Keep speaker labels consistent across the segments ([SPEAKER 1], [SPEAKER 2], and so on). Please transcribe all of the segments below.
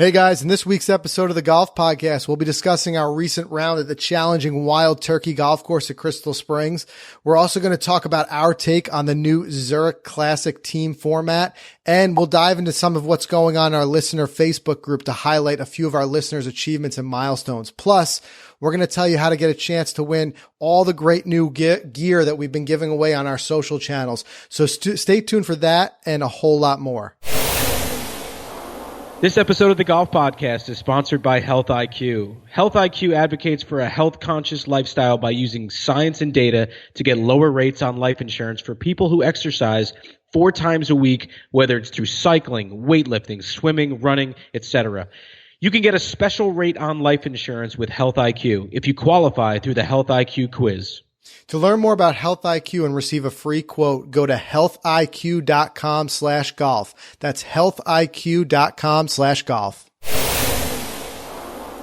[SPEAKER 1] Hey guys, in this week's episode of the Golf Podcast, we'll be discussing our recent round at the challenging Wild Turkey Golf Course at Crystal Springs. We're also going to talk about our take on the new Zurich Classic team format, and we'll dive into some of what's going on in our listener Facebook group to highlight a few of our listeners' achievements and milestones. Plus, we're going to tell you how to get a chance to win all the great new gear that we've been giving away on our social channels. So stay tuned for that and a whole lot more.
[SPEAKER 2] This episode of the Golf Podcast is sponsored by Health IQ. Health IQ advocates for a health-conscious lifestyle by using science and data to get lower rates on life insurance for people who exercise 4 times a week, whether it's through cycling, weightlifting, swimming, running, etc. You can get a special rate on life insurance with Health IQ if you qualify through the Health IQ quiz.
[SPEAKER 1] To learn more about Health IQ and receive a free quote, go to healthiq.com/golf. That's healthiq.com/golf.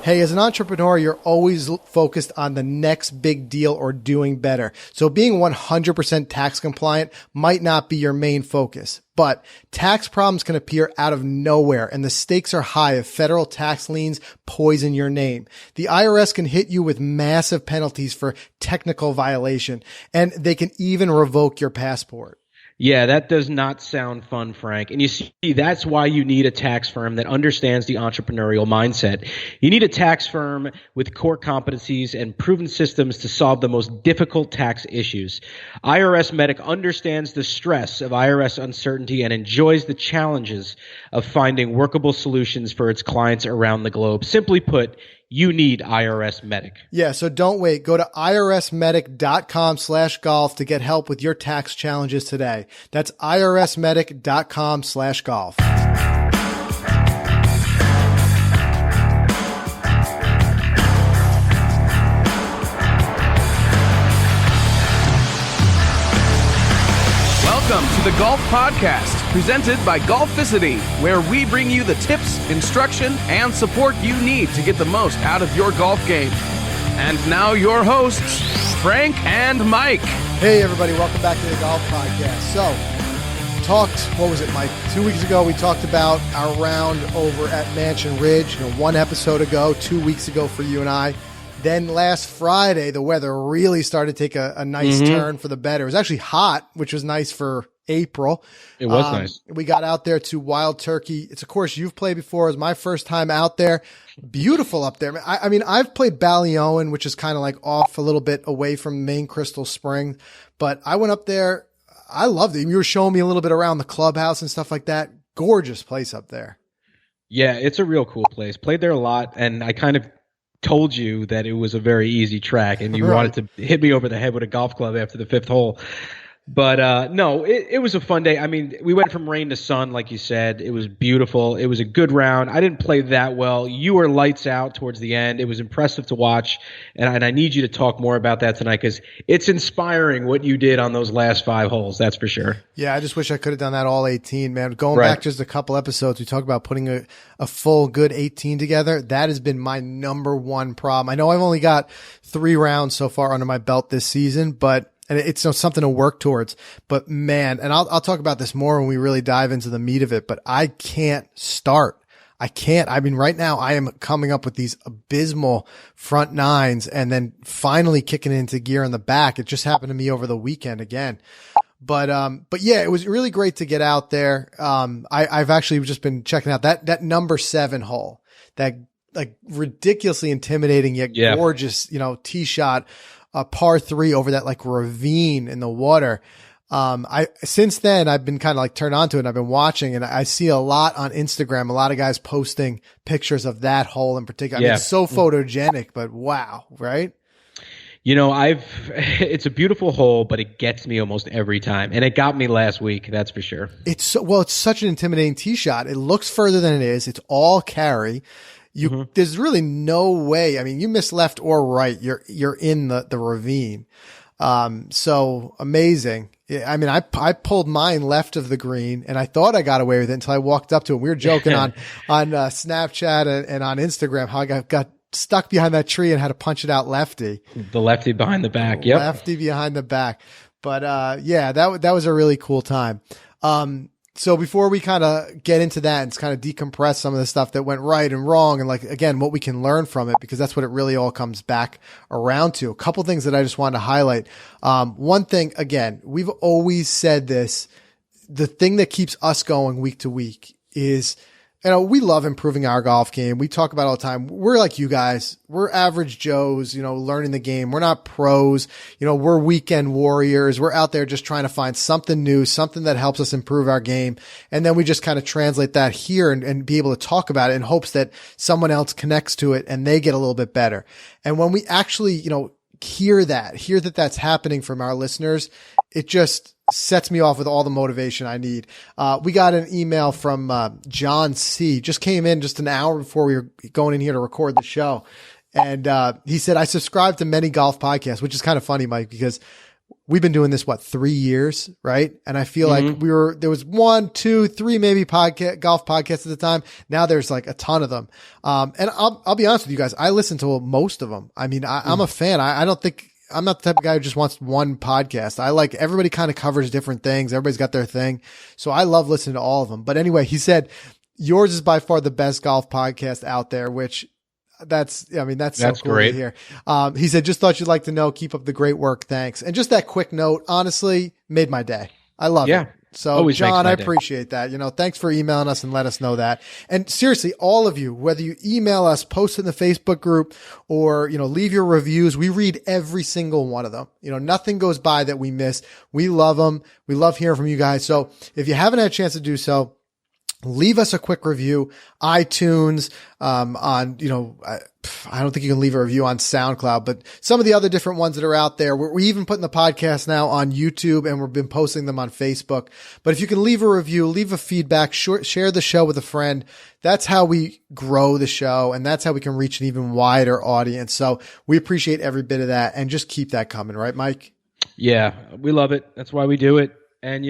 [SPEAKER 1] Hey, as an entrepreneur, you're always focused on the next big deal or doing better. So being 100% tax compliant might not be your main focus, but tax problems can appear out of nowhere, and the stakes are high if federal tax liens poison your name. The IRS can hit you with massive penalties for technical violation, and they can even revoke your passport.
[SPEAKER 2] Yeah, that does not sound fun, Frank. And you see, that's why you need a tax firm that understands the entrepreneurial mindset. You need a tax firm with core competencies and proven systems to solve the most difficult tax issues. IRS Medic understands the stress of IRS uncertainty and enjoys the challenges of finding workable solutions for its clients around the globe. Simply put, you need IRS Medic.
[SPEAKER 1] Yeah, so don't wait. Go to irsmedic.com/golf to get help with your tax challenges today. That's irsmedic.com/golf.
[SPEAKER 3] Welcome to the Golf Podcast, presented by Golficity, where we bring you the tips, instruction, and support you need to get the most out of your golf game. And now your hosts, Frank and Mike.
[SPEAKER 1] Hey everybody, welcome back to the Golf Podcast. So, what was it, Mike? 2 weeks ago, we talked about our round over at Mansion Ridge, 1 episode ago, 2 weeks ago for you and I. Then last Friday, the weather really started to take a nice turn for the better. It was actually hot, which was nice for April.
[SPEAKER 2] It was nice.
[SPEAKER 1] We got out there to Wild Turkey. It's a course you've played before. It was my first time out there. Beautiful up there. I mean, I've played Ballyowen, which is kind of like off a little bit away from main Crystal Spring, but I went up there. I loved it. You were showing me a little bit around the clubhouse and stuff like that. Gorgeous place up there. Yeah,
[SPEAKER 2] it's a real cool place. Played there a lot, and I kind of told you that it was a very easy track, and you wanted to hit me over the head with a golf club after the 5th hole. But no, it was a fun day. I mean, we went from rain to sun, like you said. It was beautiful. It was a good round. I didn't play that well. You were lights out towards the end. It was impressive to watch, and I need you to talk more about that tonight because it's inspiring what you did on those last 5 holes, that's for sure.
[SPEAKER 1] Yeah, I just wish I could have done that all 18, man. Going back just a couple episodes, we talked about putting a full good 18 together. That has been my number one problem. I know I've only got 3 rounds so far under my belt this season, but and it's something to work towards, but man, and I'll talk about this more when we really dive into the meat of it, but I can't start. I can't. I mean, right now I am coming up with these abysmal front 9s and then finally kicking into gear in the back. It just happened to me over the weekend again. But yeah, it was really great to get out there. I've actually just been checking out that number 7 hole, that like ridiculously intimidating yet gorgeous, tee shot. A par 3 over that like ravine in the water. Since then I've been kind of like turned on to it and I've been watching, and I see a lot on Instagram, a lot of guys posting pictures of that hole in particular. I mean, it's so photogenic, but wow. Right.
[SPEAKER 2] It's a beautiful hole, but it gets me almost every time. And it got me last week. That's for sure. It's
[SPEAKER 1] such an intimidating tee shot. It looks further than it is. It's all carry. There's really no way. I mean, you miss left or right, you're in the ravine. So amazing. I mean, I pulled mine left of the green and I thought I got away with it until I walked up to it. We were joking on Snapchat and on Instagram how I got stuck behind that tree and had to punch it out lefty.
[SPEAKER 2] The lefty behind the back. Yep.
[SPEAKER 1] Lefty behind the back. But, yeah, that was a really cool time. So before we kind of get into that and kind of decompress some of the stuff that went right and wrong and like, again, what we can learn from it, because that's what it really all comes back around to. A couple things that I just wanted to highlight. One thing, again, we've always said this, the thing that keeps us going week to week is, we love improving our golf game. We talk about it all the time. We're like you guys. We're average Joes, learning the game. We're not pros. We're weekend warriors. We're out there just trying to find something new, something that helps us improve our game. And then we just kind of translate that here and be able to talk about it in hopes that someone else connects to it and they get a little bit better. And when we actually, hear that that's happening from our listeners, it just sets me off with all the motivation I need. We got an email from John C. Just came in just an hour before we were going in here to record the show. And he said, I subscribe to many golf podcasts, which is kind of funny, Mike, because we've been doing this, 3 years, right? And I feel like there was 1, 2, 3 maybe golf podcasts at the time. Now there's like a ton of them. And I'll be honest with you guys. I listen to most of them. I mean, I'm a fan. I'm not the type of guy who just wants one podcast. I like everybody kind of covers different things. Everybody's got their thing. So I love listening to all of them. But anyway, he said, yours is by far the best golf podcast out there, which that's so cool
[SPEAKER 2] great
[SPEAKER 1] to hear. He said, just thought you'd like to know, keep up the great work. Thanks. And just that quick note, honestly, made my day. I love it. So
[SPEAKER 2] always
[SPEAKER 1] John, I appreciate that. Thanks for emailing us and let us know that. And seriously, all of you, whether you email us, post it in the Facebook group, or, leave your reviews, we read every single one of them. Nothing goes by that we miss. We love them. We love hearing from you guys. So if you haven't had a chance to do so, leave us a quick review, iTunes, I don't think you can leave a review on SoundCloud, but some of the other different ones that are out there. We even putting the podcast now on YouTube, and we've been posting them on Facebook. But if you can leave a review, leave a feedback, share the show with a friend. That's how we grow the show, and that's how we can reach an even wider audience. So we appreciate every bit of that, and just keep that coming, right, Mike?
[SPEAKER 2] Yeah, we love it. That's why we do it. And,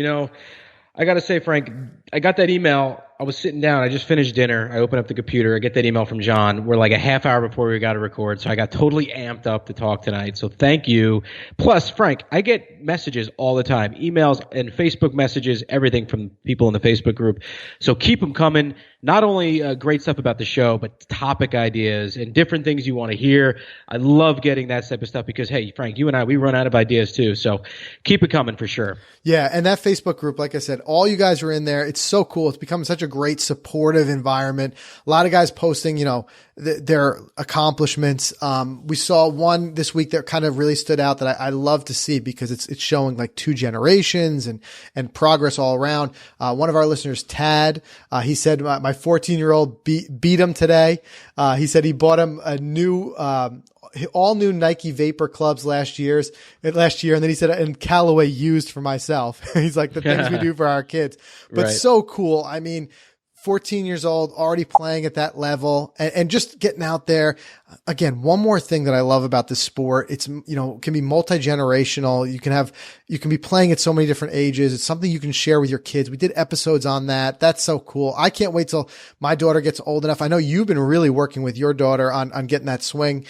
[SPEAKER 2] I got to say, Frank, I got that email. I was sitting down. I just finished dinner. I open up the computer. I get that email from John. We're like a half hour before we got to record. So I got totally amped up to talk tonight. So thank you. Plus, Frank, I get messages all the time, emails and Facebook messages, everything from people in the Facebook group. So keep them coming. Not only great stuff about the show, but topic ideas and different things you want to hear. I love getting that type of stuff because, hey, Frank, you and I, we run out of ideas too. So keep it coming for sure.
[SPEAKER 1] Yeah. And that Facebook group, like I said, all you guys are in there. It's so cool. It's become such a great supportive environment. A lot of guys posting, their accomplishments. We saw one this week that kind of really stood out that I love to see because it's showing like 2 generations and progress all around. One of our listeners, Tad, he said, my 14-year-old beat him today. He said he bought him a new, all new Nike Vapor clubs last year. And then he said, and Callaway used for myself. He's like the things we do for our kids, but right. So cool. I mean, 14 years old, already playing at that level and just getting out there. Again, one more thing that I love about this sport, it's, can be multi-generational. You can be playing at so many different ages. It's something you can share with your kids. We did episodes on that. That's so cool. I can't wait till my daughter gets old enough. I know you've been really working with your daughter on getting that swing,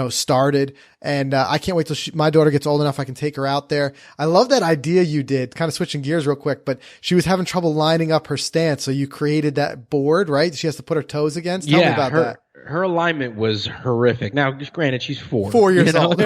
[SPEAKER 1] started. And, I can't wait till my daughter gets old enough. I can take her out there. I love that idea you did, kind of switching gears real quick, but she was having trouble lining up her stance. So you created that board, right? She has to put her toes against. Tell me about that.
[SPEAKER 2] Her alignment was horrific. Now, just granted, she's 4.
[SPEAKER 1] 4 years old.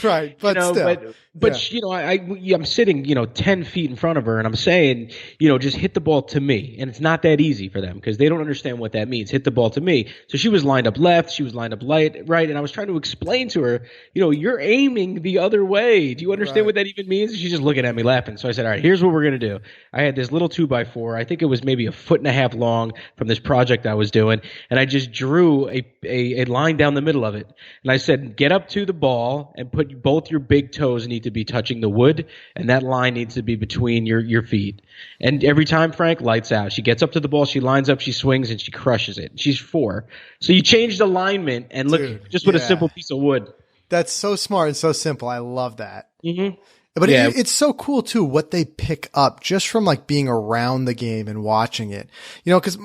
[SPEAKER 1] Right. But still.
[SPEAKER 2] But yeah. I'm sitting, 10 feet in front of her and I'm saying, just hit the ball to me. And it's not that easy for them because they don't understand what that means. Hit the ball to me. So she was lined up left. She was lined up right. And I was trying to explain to her, you're aiming the other way. Do you understand what that even means? And she's just looking at me laughing. So I said, all right, here's what we're going to do. I had this little 2x4. I think it was maybe 1.5 feet long from this project I was doing. And I just drew a line down the middle of it. And I said, get up to the ball and put both your big toes need to be touching the wood. And that line needs to be between your feet. And every time, Frank, lights out. She gets up to the ball, she lines up, she swings, and she crushes it. She's 4. So you change the alignment and look just with a simple piece of wood. That's
[SPEAKER 1] so smart and so simple. I love that.
[SPEAKER 2] Mm-hmm.
[SPEAKER 1] But it's so cool too, what they pick up just from like being around the game and watching it, cause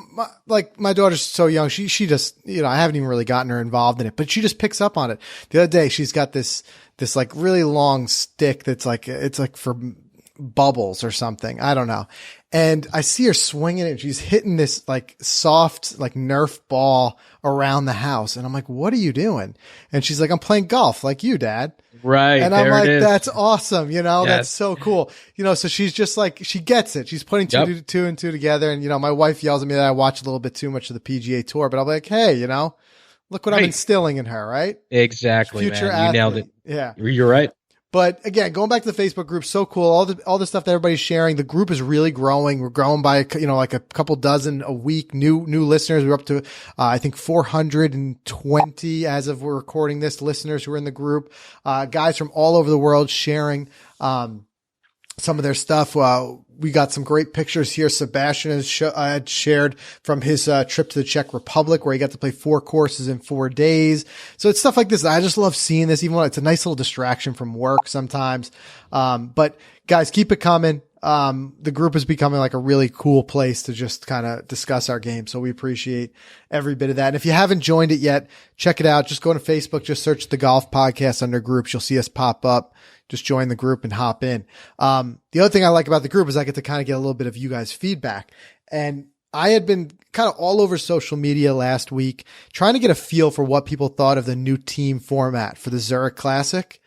[SPEAKER 1] my daughter's so young. She just, I haven't even really gotten her involved in it, but she just picks up on it. The other day, she's got this like really long stick that's like, it's like for bubbles or something. I don't know. And I see her swinging it and she's hitting this like soft, like Nerf ball around the house. And I'm like, what are you doing? And she's like, I'm playing golf like you, Dad.
[SPEAKER 2] Right.
[SPEAKER 1] And I'm like, that's awesome. That's so cool. So she's just like, she gets it. She's putting two and two together. And, my wife yells at me that I watch a little bit too much of the PGA Tour, but I'll be like, hey, look what I'm instilling in her, right?
[SPEAKER 2] Exactly.
[SPEAKER 1] Future
[SPEAKER 2] man.
[SPEAKER 1] athlete.
[SPEAKER 2] You nailed it.
[SPEAKER 1] Yeah.
[SPEAKER 2] You're right.
[SPEAKER 1] But again, going back to the Facebook group, so cool. All the stuff that everybody's sharing. The group is really growing. We're growing by, like a couple dozen a week, new listeners. We're up to, I think 420 as of we're recording this, listeners who are in the group, guys from all over the world sharing, some of their stuff. We got some great pictures here. Sebastian had shared from his trip to the Czech Republic where he got to play 4 courses in 4 days. So it's stuff like this. I just love seeing this, even when it's a nice little distraction from work sometimes. But guys, keep it coming. The group is becoming like a really cool place to just kind of discuss our game. So we appreciate every bit of that. And if you haven't joined it yet, check it out. Just go to Facebook, just search the Golf Podcast under groups. You'll see us pop up. Just join the group and hop in. The other thing I like about the group is I get to kind of get a little bit of you guys' feedback. And I had been kind of all over social media last week trying to get a feel for what people thought of the new team format for the Zurich Classic.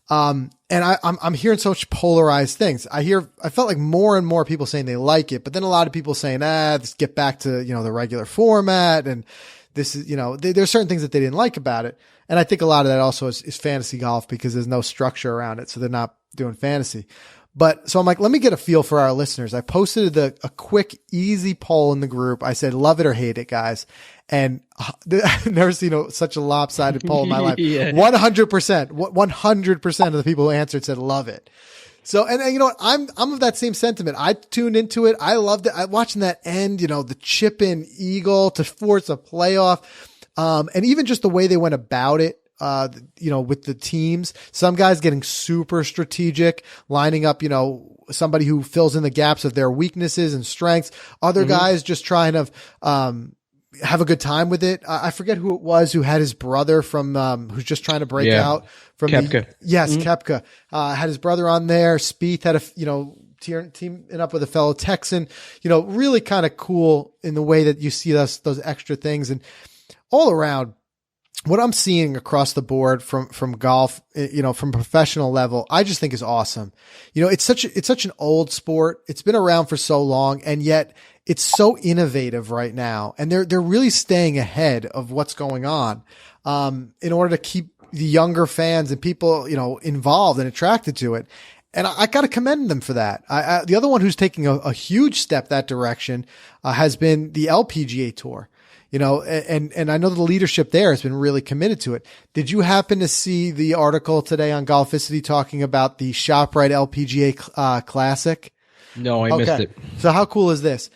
[SPEAKER 1] And I'm hearing so much polarized things. I felt like more and more people saying they like it, but then a lot of people saying, let's get back to, the regular format. And this is, there's certain things that they didn't like about it. And I think a lot of that also is fantasy golf because there's no structure around it. So they're not doing fantasy. But so I'm like, let me get a feel for our listeners. I posted a quick, easy poll in the group. I said, love it or hate it, guys. And I've never seen such a lopsided poll in my life. 100% of the people who answered said, love it. So, and you know what? I'm of that same sentiment. I tuned into it. I loved it. Watching that end, the chip in eagle to force a playoff. And even just the way they went about it, with the teams, some guys getting super strategic, lining up, somebody who fills in the gaps of their weaknesses and strengths. Other guys just trying to, have a good time with it. I forget who it was who had his brother from, who's just trying to break out from
[SPEAKER 2] Koepka.
[SPEAKER 1] Koepka, had his brother on there. Spieth had teaming up with a fellow Texan, really kind of cool in the way that you see those extra things. And all around, what I'm seeing across the board from golf, from professional level, I just think is awesome. It's such an old sport. It's been around for so long, and yet it's so innovative right now. And they're really staying ahead of what's going on, in order to keep the younger fans and people, involved and attracted to it. And I got to commend them for that. The other one who's taking a huge step that direction, has been the LPGA Tour. And I know the leadership there has been really committed to it. Did you happen to see the article today on Golficity talking about the ShopRite LPGA Classic?
[SPEAKER 2] No, I missed it.
[SPEAKER 1] So how cool is this?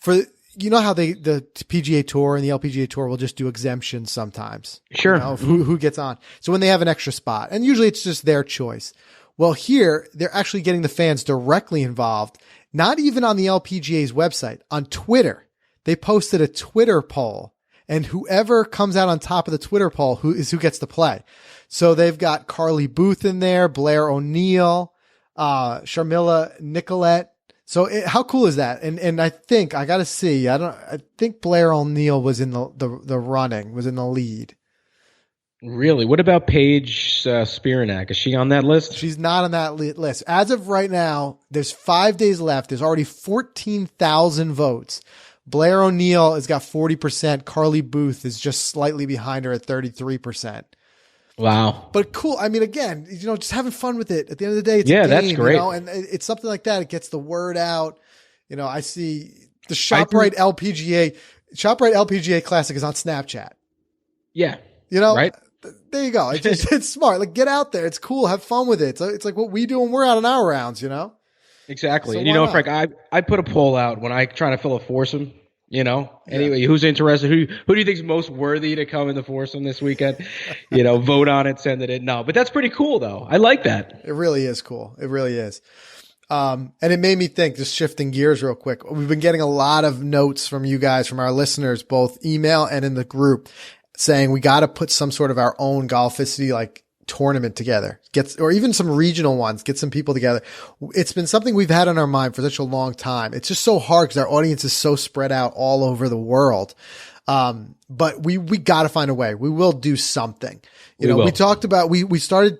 [SPEAKER 1] How the PGA Tour and the LPGA Tour will just do exemptions sometimes.
[SPEAKER 2] Sure.
[SPEAKER 1] Who gets on. So when they have an extra spot, and usually it's just their choice. Well, here they're actually getting the fans directly involved, not even on the LPGA's website, on Twitter. They posted a Twitter poll, and whoever comes out on top of the Twitter poll who gets to play. So they've got Carly Booth in there, Blair O'Neill, Sharmila Nicolette. So how cool is that? And I think I got to see. I think Blair O'Neill was in the running, was in the lead.
[SPEAKER 2] Really? What about Paige Spiranak? Is she on that list?
[SPEAKER 1] She's not on that list. As of right now, there's 5 days left. There's already 14,000 votes. Blair O'Neill has got 40%. Carly Booth is just slightly behind her at 33%.
[SPEAKER 2] Wow.
[SPEAKER 1] But cool. I mean, again, just having fun with it. At the end of the day, it's
[SPEAKER 2] a game,
[SPEAKER 1] that's
[SPEAKER 2] great.
[SPEAKER 1] And it's something like that. It gets the word out. I see the ShopRite LPGA Classic is on Snapchat.
[SPEAKER 2] Yeah.
[SPEAKER 1] Right? There you go. It's smart. Like, get out there. It's cool. Have fun with it. So it's like what we do when we're out on our rounds,
[SPEAKER 2] Exactly.
[SPEAKER 1] So
[SPEAKER 2] and Frank, I put a poll out when I try to fill a foursome, anyway, who's interested, who do you think is most worthy to come in the foursome this weekend? Vote on it, send it in. No, but that's pretty cool though. I like that.
[SPEAKER 1] It really is cool. It really is. And it made me think, just shifting gears real quick. We've been getting a lot of notes from you guys, from our listeners, both email and in the group, saying we got to put some sort of our own Golficity, like tournament together, or even some regional ones, get some people together. It's been something we've had on our mind for such a long time. It's just so hard because our audience is so spread out all over the world. But we got to find a way. We will do something. We talked about, we started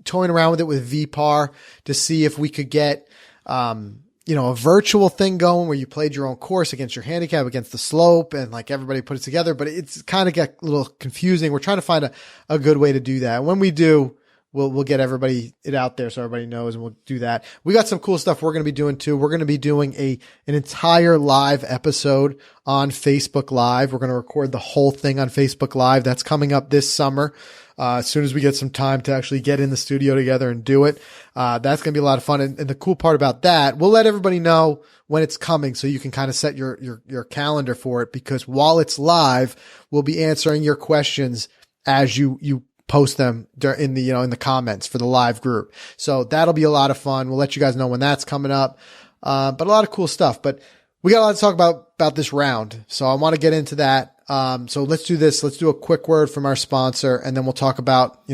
[SPEAKER 1] toying around with it with VPAR to see if we could get, a virtual thing going where you played your own course against your handicap, against the slope, and like everybody put it together, but it's kind of got a little confusing. We're trying to find a good way to do that. And when we do, we'll get everybody it out there so everybody knows, and we'll do that. We got some cool stuff we're going to be doing too. We're going to be doing an entire live episode on Facebook Live. We're going to record the whole thing on Facebook Live. That's coming up this summer. As soon as we get some time to actually get in the studio together and do it, that's going to be a lot of fun. And the cool part about that, we'll let everybody know when it's coming so you can kind of set your calendar for it, because while it's live, we'll be answering your questions as you post them in the comments for the live group. So that'll be a lot of fun. We'll let you guys know when that's coming up. But a lot of cool stuff, but we got a lot to talk about this round. So I want to get into that. So let's do this. Let's do a quick word from our sponsor, and then we'll talk about,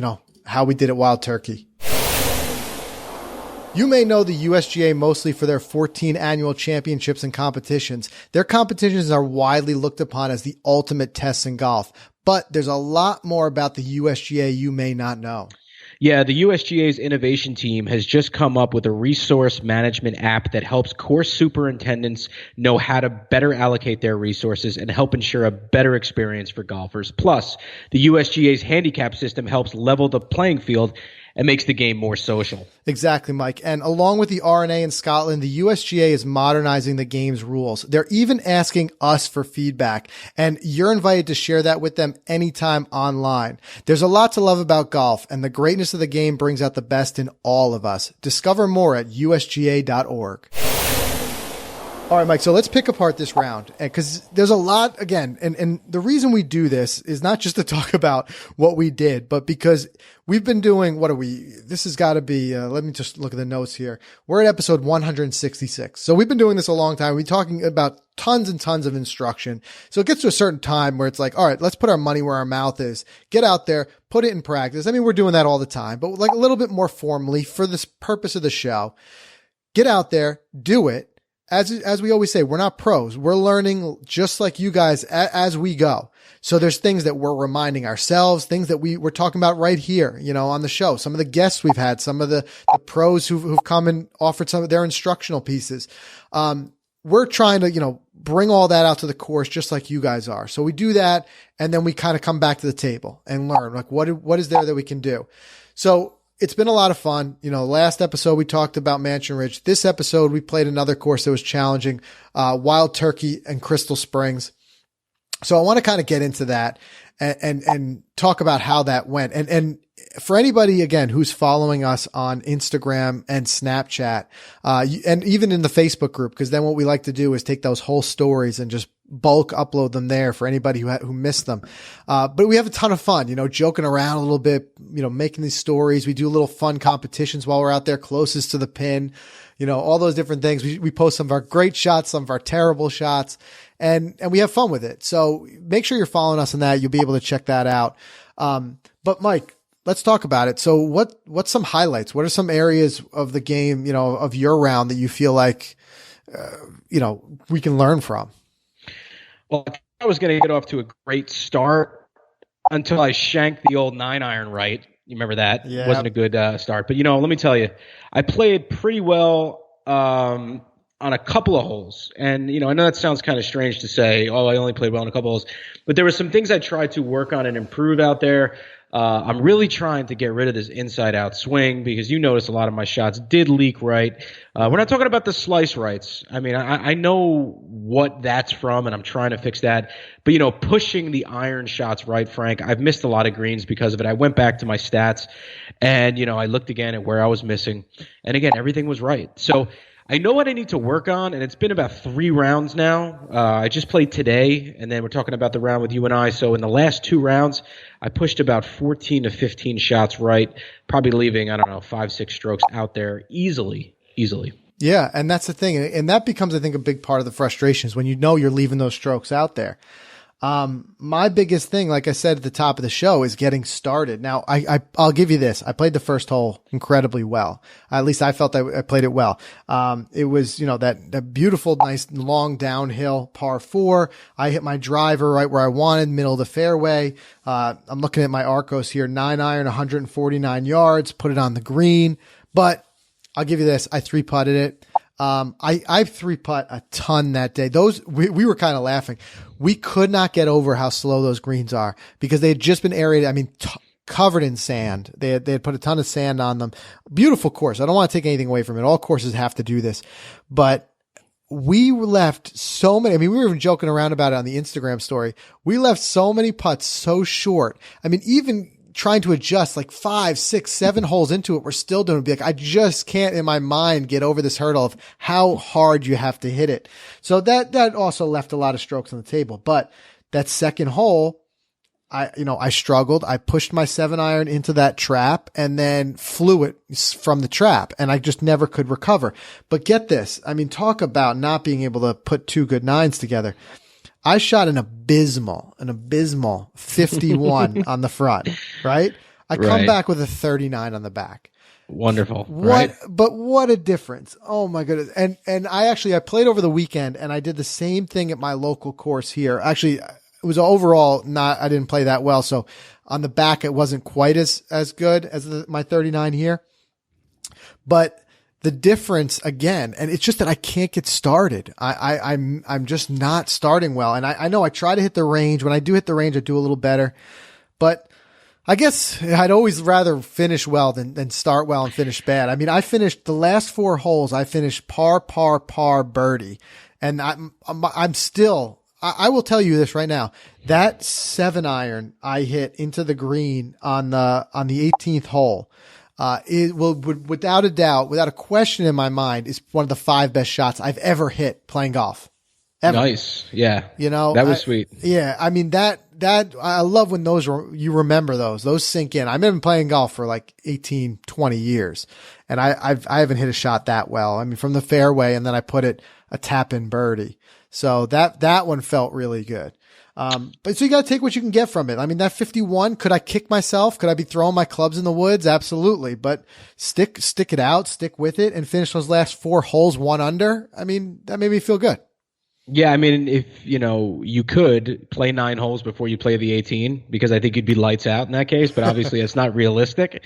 [SPEAKER 1] how we did at Wild Turkey. You may know the USGA mostly for their 14 annual championships and competitions. Their competitions are widely looked upon as the ultimate tests in golf, but there's a lot more about the USGA you may not know.
[SPEAKER 2] Yeah, the USGA's innovation team has just come up with a resource management app that helps course superintendents know how to better allocate their resources and help ensure a better experience for golfers. Plus, the USGA's handicap system helps level the playing field and makes the game more social.
[SPEAKER 1] Exactly, Mike. And along with the RNA in Scotland, the USGA is modernizing the game's rules. They're even asking us for feedback, and you're invited to share that with them anytime online. There's a lot to love about golf, and the greatness of the game brings out the best in all of us. Discover more at usga.org. All right, Mike. So let's pick apart this round, because there's a lot again. And the reason we do this is not just to talk about what we did, but because we've been doing, this has got to be, let me just look at the notes here. We're at episode 166. So we've been doing this a long time. We're talking about tons and tons of instruction. So it gets to a certain time where it's like, all right, let's put our money where our mouth is, get out there, put it in practice. I mean, we're doing that all the time, but like a little bit more formally for this purpose of the show. Get out there, do it. As we always say, we're not pros. We're learning just like you guys as we go. So there's things that we're reminding ourselves, things that we're talking about right here, on the show. Some of the guests we've had, some of the pros who've come and offered some of their instructional pieces. We're trying to, bring all that out to the course just like you guys are. So we do that, and then we kind of come back to the table and learn, like, what is there that we can do? So it's been a lot of fun. Last episode we talked about Mansion Ridge. This episode we played another course that was challenging, Wild Turkey and Crystal Springs. So I want to kind of get into that and talk about how that went. And for anybody, again, who's following us on Instagram and Snapchat, and even in the Facebook group, because then what we like to do is take those whole stories and just bulk upload them there for anybody who missed them. But we have a ton of fun, joking around a little bit, making these stories. We do little fun competitions while we're out there closest to the pin, all those different things. We post some of our great shots, some of our terrible shots, and we have fun with it. So make sure you're following us on that. You'll be able to check that out. But Mike, let's talk about it. So what's some highlights? What are some areas of the game, of your round that you feel like, we can learn from?
[SPEAKER 2] Well, I was going to get off to a great start until I shanked the old 9-iron right. You remember that?
[SPEAKER 1] Yeah.
[SPEAKER 2] It wasn't a good start. But, let me tell you, I played pretty well on a couple of holes. And, I know that sounds kind of strange to say, oh, I only played well on a couple of holes. But there were some things I tried to work on and improve out there. I'm really trying to get rid of this inside-out swing because you notice a lot of my shots did leak right. We're not talking about the slice rights. I mean, I know what that's from, and I'm trying to fix that. But, pushing the iron shots right, Frank, I've missed a lot of greens because of it. I went back to my stats, and, I looked again at where I was missing. And, again, everything was right. So I know what I need to work on, and it's been about 3 rounds now. I just played today, and then we're talking about the round with you and I. So in the last 2 rounds, I pushed about 14 to 15 shots right, probably leaving, 5-6 strokes out there easily.
[SPEAKER 1] Yeah, and that's the thing. And that becomes, I think, a big part of the frustration is when you're leaving those strokes out there. My biggest thing, like I said at the top of the show, is getting started. Now, I'll give you this. I played the first hole incredibly well. At least I felt I played it well. It was, that beautiful, nice, long downhill par 4. I hit my driver right where I wanted, middle of the fairway. I'm looking at my Arcos here, 9-iron, 149 yards, put it on the green. But I'll give you this. I 3-putted it. I 3-putt a ton that day. We were kind of laughing. We could not get over how slow those greens are because they had just been aerated. I mean, covered in sand. They had put a ton of sand on them. Beautiful course. I don't want to take anything away from it. All courses have to do this, but we left so many. I mean, we were even joking around about it on the Instagram story. We left so many putts so short. I mean, even trying to adjust like 5, 6, 7 holes into it, we're still doing it. Be like, I just can't in my mind get over this hurdle of how hard you have to hit it. So that also left a lot of strokes on the table. But that second hole, I struggled. I pushed my 7-iron into that trap and then flew it from the trap, and I just never could recover. But get this. I mean, talk about not being able to put 2 good 9s together. I shot an abysmal 51 on the front, right? I come back with a 39 on the back.
[SPEAKER 2] Wonderful. Right?
[SPEAKER 1] But what a difference. Oh my goodness. And I played over the weekend and I did the same thing at my local course here. Actually, it was overall I didn't play that well. So on the back, it wasn't quite as good as my 39 here, but the difference again, and it's just that I can't get started. I'm just not starting well. And I know I try to hit the range. When I do hit the range, I do a little better, but I guess I'd always rather finish well than start well and finish bad. I mean, I finished the last 4 holes. I finished par, birdie. And I'm still, I will tell you this right now. That 7-iron I hit into the green on the 18th hole. It would without a doubt, without a question in my mind, is one of the 5 best shots I've ever hit playing golf. Ever.
[SPEAKER 2] Nice. Yeah.
[SPEAKER 1] That
[SPEAKER 2] was sweet.
[SPEAKER 1] Yeah. I mean, that I love when you remember those sink in. I've been playing golf for like 18, 20 years and I haven't hit a shot that well. I mean, from the fairway, and then I put it a tap in birdie. So that one felt really good. But so you got to take what you can get from it. I mean, that 51, could I kick myself? Could I be throwing my clubs in the woods? Absolutely. But stick it out, stick with it, and finish those last 4 holes 1 under. I mean, that made me feel good.
[SPEAKER 2] Yeah, I mean, if you could play 9 holes before you play the 18, because I think you'd be lights out in that case, but obviously it's not realistic.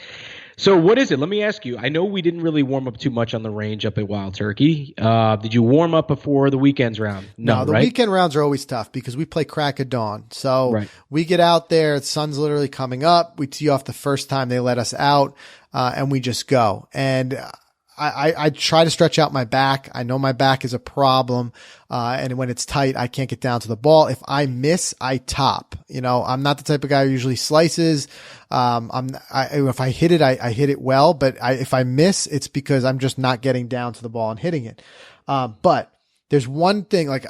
[SPEAKER 2] So what is it? Let me ask you. I know we didn't really warm up too much on the range up at Wild Turkey. Did you warm up before the weekend's round?
[SPEAKER 1] No, the
[SPEAKER 2] right?
[SPEAKER 1] weekend rounds are always tough because we play crack of dawn. So we get out there, the sun's literally coming up. We tee off the first time they let us out, and we just go. And I try to stretch out my back. I know my back is a problem. And when it's tight, I can't get down to the ball. If I miss, I top. I'm not the type of guy who usually slices. If I hit it, I hit it well, but if I miss, it's because I'm just not getting down to the ball and hitting it. But there's one thing, like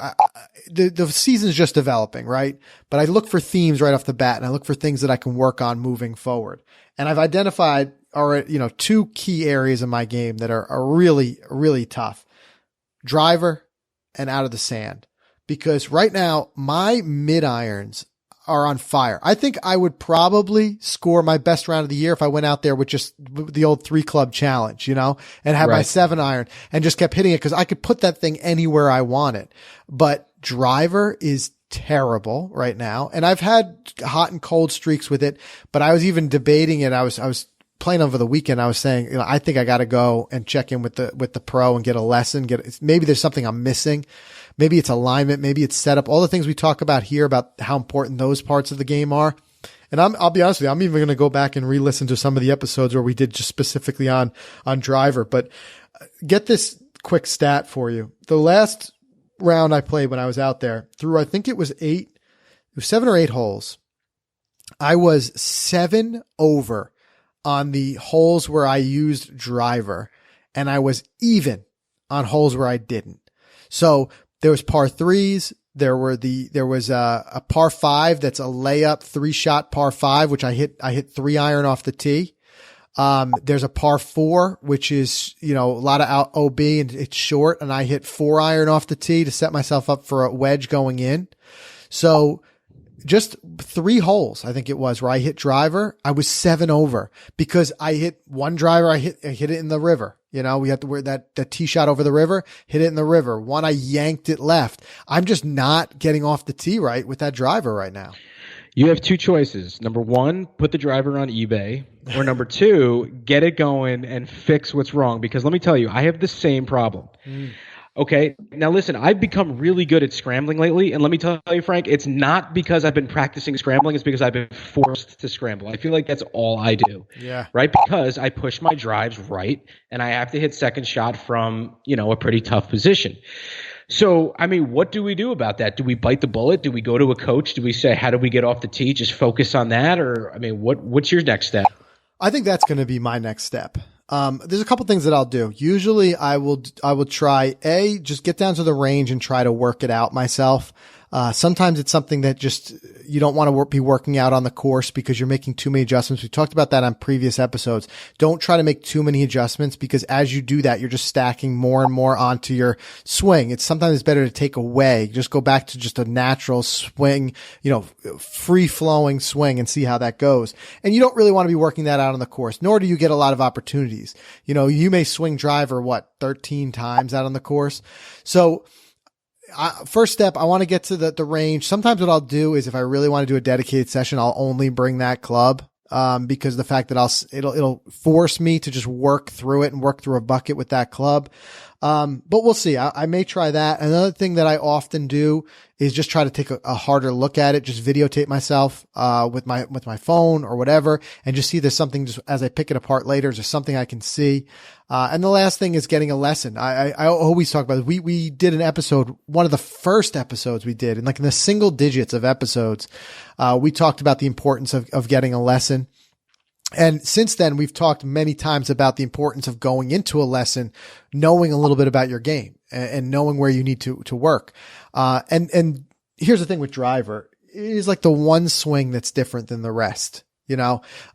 [SPEAKER 1] the season's just developing, right? But I look for themes right off the bat, and I look for things that I can work on moving forward. And I've identified 2 key areas in my game that are really, really tough: driver and out of the sand. Because right now my mid irons are on fire. I think I would probably score my best round of the year if I went out there with just the old 3 club challenge, and had my 7-iron and just kept hitting it, because I could put that thing anywhere I want it. But driver is terrible right now. And I've had hot and cold streaks with it, but I was even debating it. I was playing over the weekend. I was saying, I think I got to go and check in with the pro and get a lesson. Maybe there's something I'm missing. Maybe it's alignment. Maybe it's setup. All the things we talk about here about how important those parts of the game are. And I'll be honest with you, I'm even going to go back and re-listen to some of the episodes where we did just specifically on driver. But get this quick stat for you. The last round I played when I was out there, through, I think it was 7 or 8 holes, I was 7 over on the holes where I used driver, and I was even on holes where I didn't. So there was par 3s. There was a par 5 that's a layup 3-shot par 5, which I hit 3-iron off the tee. There's a par 4, which is, a lot of out OB, and it's short, and I hit 4-iron off the tee to set myself up for a wedge going in. So just 3 holes, I think it was, where I hit driver. I was 7 over because I hit one driver. I hit it in the river. You know, we had to wear that tee shot over the river, hit it in the river. One, I yanked it left. I'm just not getting off the tee right with that driver right now.
[SPEAKER 2] You have 2 choices. Number 1, put the driver on eBay. Or number 2, get it going and fix what's wrong. Because let me tell you, I have the same problem. Okay. Now listen, I've become really good at scrambling lately. And let me tell you, Frank, it's not because I've been practicing scrambling. It's because I've been forced to scramble. I feel like that's all I do.
[SPEAKER 1] Yeah.
[SPEAKER 2] Right. Because I push my drives right and I have to hit second shot from, a pretty tough position. So, I mean, what do we do about that? Do we bite the bullet? Do we go to a coach? Do we say, how do we get off the tee? Just focus on that? Or, I mean, what's your next step?
[SPEAKER 1] I think that's going to be my next step. There's a couple things that I'll do. Usually I will try just get down to the range and try to work it out myself. Sometimes it's something that just you don't want to be working out on the course because you're making too many adjustments. We talked about that on previous episodes. Don't try to make too many adjustments because as you do that, you're just stacking more and more onto your swing. It's sometimes better to take away, just go back to just a natural swing, free flowing swing and see how that goes. And you don't really want to be working that out on the course, nor do you get a lot of opportunities. You may swing driver, 13 times out on the course. So, first step, I want to get to the range. Sometimes what I'll do is if I really want to do a dedicated session, I'll only bring that club, because the fact that it'll force me to just work through it and work through a bucket with that club. But we'll see. I may try that. Another thing that I often do is just try to take a harder look at it, just videotape myself, with my phone or whatever, and just see if there's something just as I pick it apart later, is there something I can see? And the last thing is getting a lesson. I always talk about it. We did an episode, one of the first episodes we did, and in the single digits of episodes, we talked about the importance of getting a lesson. And since then, we've talked many times about the importance of going into a lesson, knowing a little bit about your game and knowing where you need to work. And here's the thing with driver. It is like the one swing that's different than the rest.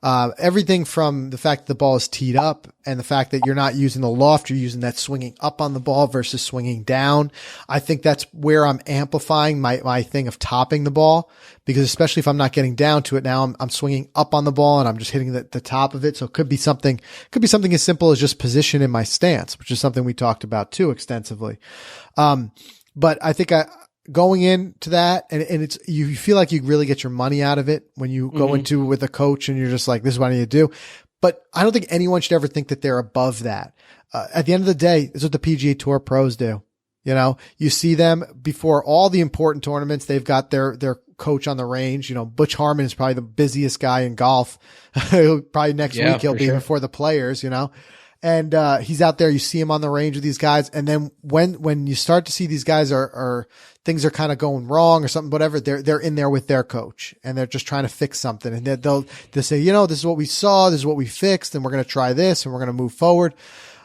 [SPEAKER 1] Everything from the fact that the ball is teed up and the fact that you're not using the loft, you're using that swinging up on the ball versus swinging down. I think that's where I'm amplifying my thing of topping the ball, because especially if I'm not getting down to it now, I'm swinging up on the ball and I'm just hitting the top of it. So it could be something as simple as just position in my stance, which is something we talked about too extensively. But I think going into that, and it's, you feel like you really get your money out of it when you go into with a coach and you're just like, this is what I need to do. But I don't think anyone should ever think that they're above that. At the end of the day, it's what the PGA Tour pros do. You see them before all the important tournaments. They've got their coach on the range. Butch Harmon is probably the busiest guy in golf. Probably next week he'll be before the players, and he's out there. You see him on the range with these guys. And then when you start to see these guys are things are kind of going wrong or something, whatever, they're in there with their coach and they're just trying to fix something. And they'll say, this is what we saw. This is what we fixed. And we're going to try this and we're going to move forward.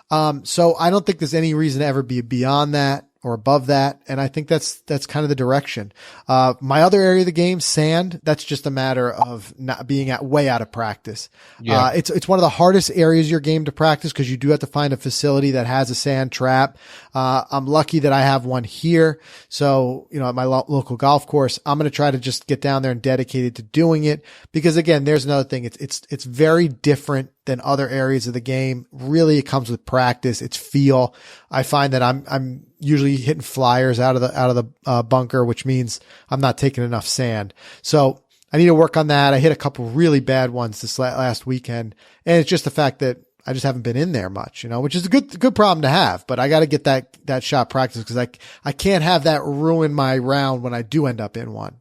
[SPEAKER 1] So I don't think there's any reason to ever be beyond that or above that. And I think that's kind of the direction. My other area of the game, sand, that's just a matter of not being way out of practice. Yeah. It's one of the hardest areas of your game to practice because you do have to find a facility that has a sand trap. I'm lucky that I have one here. So, at my local golf course, I'm going to try to just get down there and dedicated to doing it because again, there's another thing. It's very different than other areas of the game. Really, it comes with practice. It's feel. I find that I'm usually hitting flyers out of the bunker, which means I'm not taking enough sand. So I need to work on that. I hit a couple really bad ones this last weekend, and it's just the fact that I just haven't been in there much, which is a good problem to have, but I got to get that shot practice because I can't have that ruin my round when I do end up in one.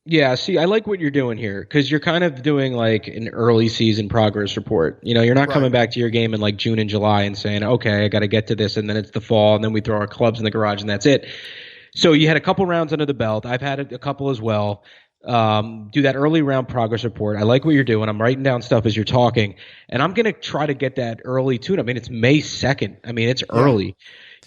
[SPEAKER 2] Yeah, see, I like what you're doing here because you're kind of doing like an early season progress report. You're not coming back to your game in like June and July and saying, okay, I got to get to this, and then it's the fall, and then we throw our clubs in the garage, and that's it. So you had a couple rounds under the belt. I've had a couple as well. Do that early round progress report. I like what you're doing. I'm writing down stuff as you're talking, and I'm going to try to get that early tune. I mean, it's May 2nd. I mean, it's early.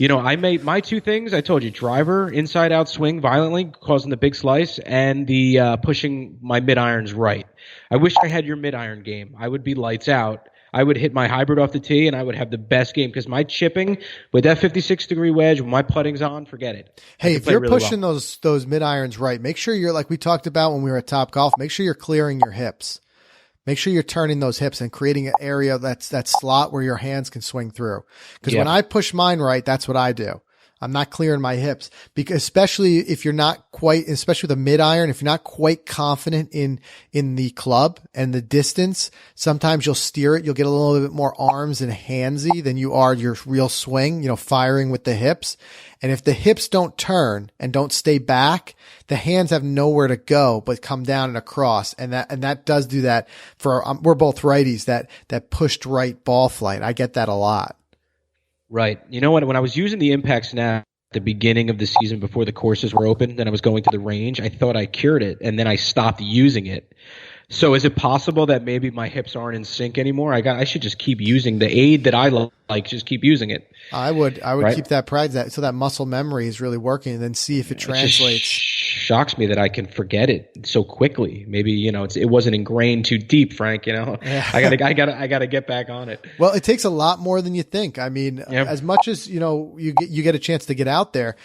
[SPEAKER 2] I made my 2 things. I told you, driver, inside out swing violently, causing the big slice, and the pushing my mid irons right. I wish I had your mid iron game. I would be lights out. I would hit my hybrid off the tee and I would have the best game because my chipping with that 56-degree wedge, when my putting's on, forget it.
[SPEAKER 1] Hey, if you're really pushing those mid irons right, make sure you're, like we talked about when we were at Top Golf, make sure you're clearing your hips. Make sure you're turning those hips and creating an area that's that slot where your hands can swing through. Because when I push mine right, that's what I do. I'm not clearing my hips, because especially if you're not quite, especially with a mid iron, if you're not quite confident in the club and the distance, sometimes you'll steer it. You'll get a little bit more arms and handsy than you are your real swing, firing with the hips. And if the hips don't turn and don't stay back, the hands have nowhere to go but come down and across. And that does do that for, we're both righties, that pushed right ball flight. I get that a lot.
[SPEAKER 2] Right. You know what? When I was using the impact snap at the beginning of the season before the courses were open, then I was going to the range, I thought I cured it, and then I stopped using it. So is it possible that maybe my hips aren't in sync anymore? I should just keep using the aid that I like, just keep using it.
[SPEAKER 1] I would keep that practice, so that muscle memory is really working, and then see if it translates.
[SPEAKER 2] It just shocks me that I can forget it so quickly. Maybe, it wasn't ingrained too deep, Frank, Yeah. I gotta get back on it.
[SPEAKER 1] Well, it takes a lot more than you think. I mean, as much as, you get a chance to get out there,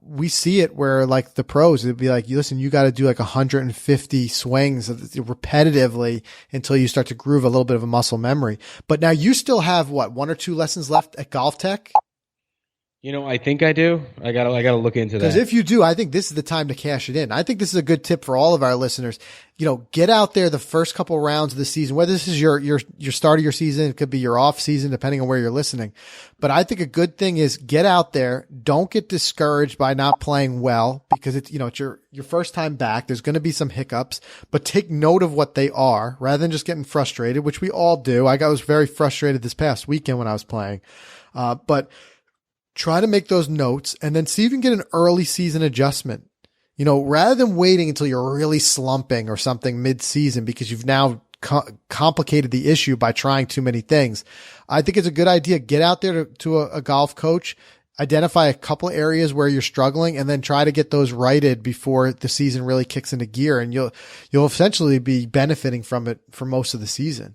[SPEAKER 1] we see it where, like, the pros, it'd be like, listen, you got to do like 150 swings repetitively until you start to groove a little bit of a muscle memory. But now you still have what, 1 or 2 lessons left at Golf Tech?
[SPEAKER 2] I think I do. I gotta look into that.
[SPEAKER 1] Because if you do, I think this is the time to cash it in. I think this is a good tip for all of our listeners. Get out there the first couple rounds of the season, whether this is your start of your season, it could be your off season, depending on where you're listening. But I think a good thing is get out there. Don't get discouraged by not playing well, because it's your first time back. There's going to be some hiccups, but take note of what they are rather than just getting frustrated, which we all do. I was very frustrated this past weekend when I was playing. But try to make those notes and then see if you can get an early season adjustment. Rather than waiting until you're really slumping or something mid-season because you've now complicated the issue by trying too many things. I think it's a good idea. Get out there to a golf coach, identify a couple areas where you're struggling, and then try to get those righted before the season really kicks into gear. And you'll essentially be benefiting from it for most of the season.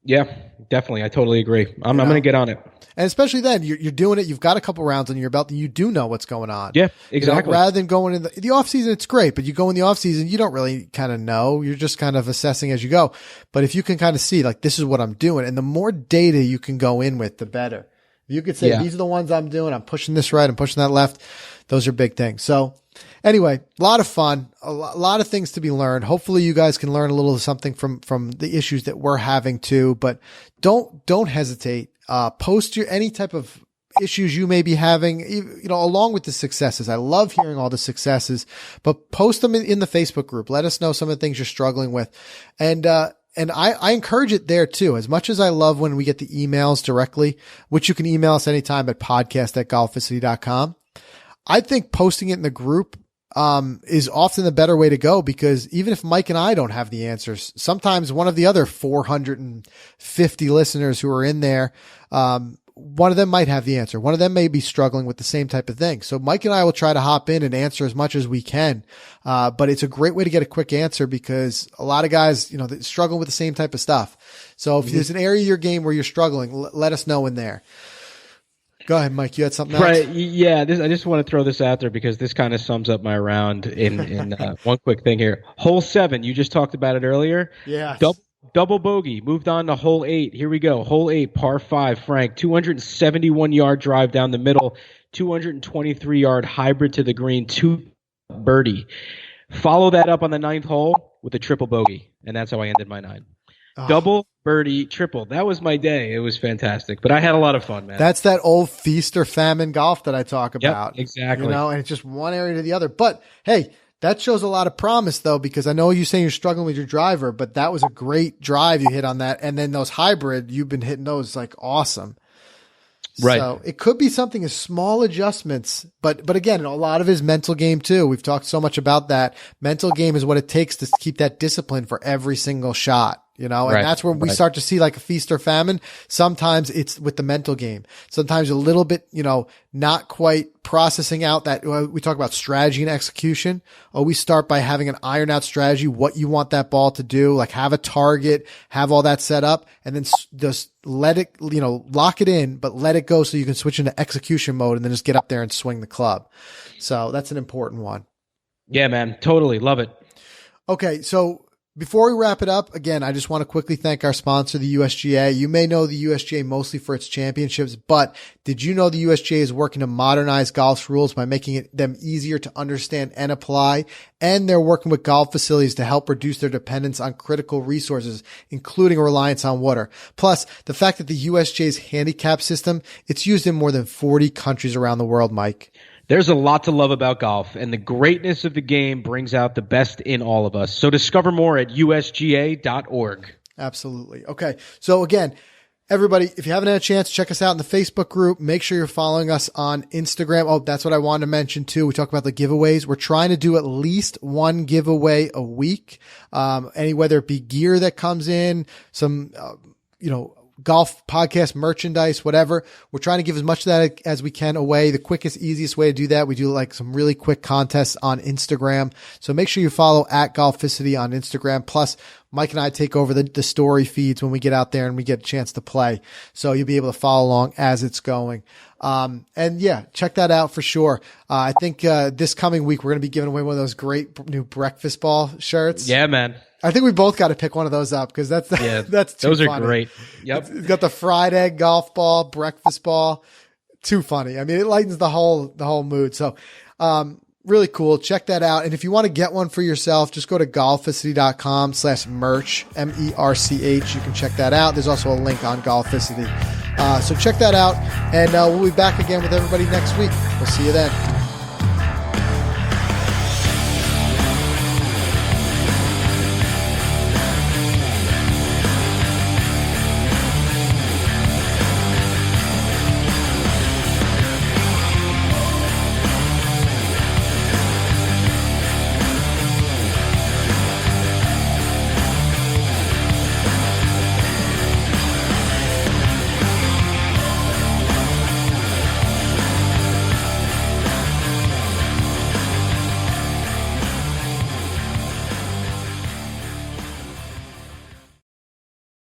[SPEAKER 1] Yeah,
[SPEAKER 2] definitely. I totally agree. I'm going to get on it.
[SPEAKER 1] And especially then, you're doing it. You've got a couple rounds on your belt, and you do know what's going on.
[SPEAKER 2] Yeah, exactly.
[SPEAKER 1] Rather than going in the off season, it's great, but you go in the off season, you don't really kind of know. You're just kind of assessing as you go. But if you can kind of see, like, this is what I'm doing, and the more data you can go in with, the better. You could say, these are the ones I'm doing. I'm pushing this right. I'm pushing that left. Those are big things. So anyway, a lot of fun, a lot of things to be learned. Hopefully you guys can learn a little something from the issues that we're having too, but don't hesitate. Post any type of issues you may be having, along with the successes. I love hearing all the successes, but post them in the Facebook group. Let us know some of the things you're struggling with. And I encourage it there too. As much as I love when we get the emails directly, which you can email us anytime at podcast@golficity.com. I think posting it in the group is often the better way to go, because even if Mike and I don't have the answers, sometimes one of the other 450 listeners who are in there, one of them might have the answer. One of them may be struggling with the same type of thing. So Mike and I will try to hop in and answer as much as we can. But it's a great way to get a quick answer, because a lot of guys, that struggle with the same type of stuff. So if there's an area of your game where you're struggling, let us know in there. Go ahead, Mike. You had something else?
[SPEAKER 2] Right. Yeah. I just want to throw this out there because this kind of sums up my round in one quick thing here. Hole 7, you just talked about it earlier.
[SPEAKER 1] Yeah.
[SPEAKER 2] Double bogey. Moved on to hole 8. Here we go. Hole 8, par 5, Frank. 271-yard drive down the middle. 223-yard hybrid to the green. 2 birdie. Follow that up on the 9th hole with a triple bogey. And that's how I ended my 9. Double, birdie, triple. That was my day. It was fantastic. But I had a lot of fun, man.
[SPEAKER 1] That's that old feast or famine golf that I talk about.
[SPEAKER 2] Yep, exactly.
[SPEAKER 1] And it's just one area to the other. But hey, that shows a lot of promise though, because I know you're saying you're struggling with your driver, but that was a great drive you hit on that. And then those hybrid, you've been hitting those like awesome.
[SPEAKER 2] Right.
[SPEAKER 1] So it could be something as small adjustments, but again, a lot of it is mental game too. We've talked so much about that. Mental game is what it takes to keep that discipline for every single shot. and that's where we start to see like a feast or famine. Sometimes it's with the mental game. Sometimes a little bit, not quite processing out that we talk about strategy and execution. Always start by having an iron out strategy, what you want that ball to do, like have a target, have all that set up, and then just let it, lock it in, but let it go so you can switch into execution mode and then just get up there and swing the club. So that's an important one.
[SPEAKER 2] Yeah, man. Totally. Love it.
[SPEAKER 1] Okay. So before we wrap it up, again, I just want to quickly thank our sponsor, the USGA. You may know the USGA mostly for its championships, but did you know the USGA is working to modernize golf's rules by making them easier to understand and apply? And they're working with golf facilities to help reduce their dependence on critical resources, including a reliance on water. Plus, the fact that the USGA's handicap system, it's used in more than 40 countries around the world, Mike.
[SPEAKER 2] There's a lot to love about golf, and the greatness of the game brings out the best in all of us. So discover more at usga.org.
[SPEAKER 1] Absolutely. Okay. So again, everybody, if you haven't had a chance, check us out in the Facebook group. Make sure you're following us on Instagram. Oh, that's what I wanted to mention too. We talk about the giveaways. We're trying to do at least one giveaway a week. Whether it be gear that comes in, some, golf podcast merchandise, whatever. We're trying to give as much of that as we can away. The quickest, easiest way to do that, we do like some really quick contests on Instagram. So make sure you follow at Golficity on Instagram. Plus, Mike and I take over the story feeds when we get out there and we get a chance to play. So you'll be able to follow along as it's going. Check that out for sure. I think, this coming week, we're going to be giving away one of those great new breakfast ball shirts.
[SPEAKER 2] Yeah, man.
[SPEAKER 1] I think we both got to pick one of those up because that's too
[SPEAKER 2] those are
[SPEAKER 1] funny.
[SPEAKER 2] Great. Yep.
[SPEAKER 1] It's got the fried egg golf ball, breakfast ball. Too funny. I mean, it lightens the whole mood. So, really cool. Check that out. And if you want to get one for yourself, just go to golficity.com/merch, MERCH. You can check that out. There's also a link on Golficity. So check that out. And we'll be back again with everybody next week. We'll see you then.